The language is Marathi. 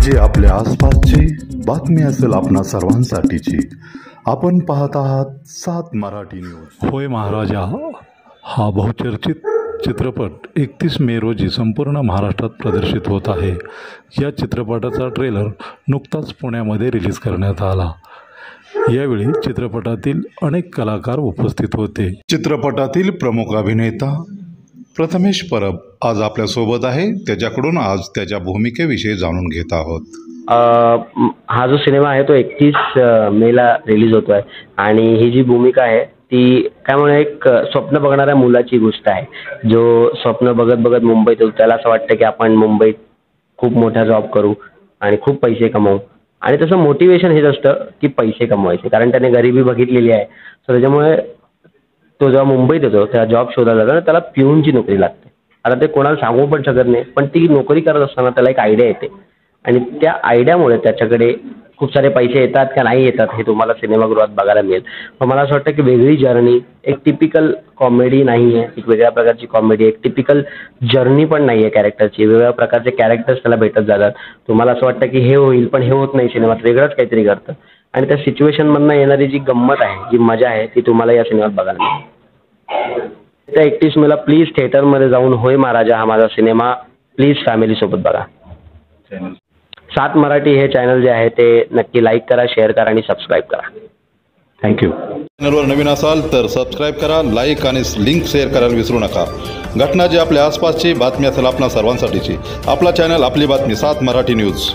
जी आपल्या आसपासची बातमी असेल आपणा सर्वांसाठीची। आपण पाहत आहात 7 मराठी न्यूज। होय महाराजा हा बहुचर्चित चित्रपट 31 मे रोजी संपूर्ण महाराष्ट्रात प्रदर्शित होत आहे। या चित्रपटाचा ट्रेलर नुकताच पुण्यामध्ये रिलीज करण्यात आला। यावेळी चित्रपटातील अनेक कलाकार उपस्थित होते। चित्रपटातील प्रमुख अभिनेता प्रथमेश परब आज आपल्या सोबत आहे। त्याच्याकडून आज त्याच्या भूमिकेविषयी जाणून घेत आहोत। हा जो सिनेमा आहे तो 31 मेला रिलीज होतोय आणि ही जी भूमिका आहे ती काय म्हणून एक स्वप्न बघणाऱ्या मुलाची गोष्ट आहे, जो स्वप्न बघत बघत मुंबईत येतो। त्याला असं वाटतं की आपण मुंबईत खूप मोठा जॉब करू आणि खूप पैसे कमवू, आणि त्याचं मोटिवेशन हेच असतं की पैसे कमवायचे, कारण त्याने गरिबी बघितलेली आहे। सो त्याच्यामुळे तो जेव्हा मुंबईत येतो तेव्हा जॉब शोधायला जातो, त्याला पिऊनची नोकरी लागते। आता ते कोणाला सांगू पण शकत नाही, पण ती नोकरी करत असताना त्याला एक आयडिया येते आणि त्या आयडियामुळे त्याच्याकडे खूप सारे पैसे येतात का नाही येतात हे तुम्हाला सिनेमागृहात बघायला मिळेल। पण मला असं वाटतं की वेगळी जर्नी, एक टिपिकल कॉमेडी नाही आहे, एक वेगळ्या प्रकारची कॉमेडी, एक टिपिकल जर्नी पण नाही आहे कॅरेक्टरची। वेगवेगळ्या प्रकारचे कॅरेक्टर्स त्याला भेटत जातात। तुम्हाला असं वाटतं की हे होईल पण हे होत नाही, सिनेमात वेगळंच काहीतरी घडतं आणि त्या सिच्युएशनमधनं येणारी जी गंमत आहे, जी मजा आहे ती तुम्हाला या सिनेमात बघायला मिळेल। त्या 31 मेला प्लीज थिएटरमध्ये जाऊन होय महाराजा हा माझा सिनेमा प्लीज फॅमिलीसोबत बघा। 7 मराठी हे चॅनल जे आहे ते नक्की लाईक करा, शेअर करा आणि सबस्क्राईब करा। थँक्यू। चॅनलवर नवीन असाल तर सबस्क्राईब करा, लाईक आणि लिंक शेअर करायला विसरू नका। घटना जी आपल्या आसपासची बातमी असेल आपणा सर्वांसाठीची, आपला चॅनल आपली बातमी 7 मराठी न्यूज।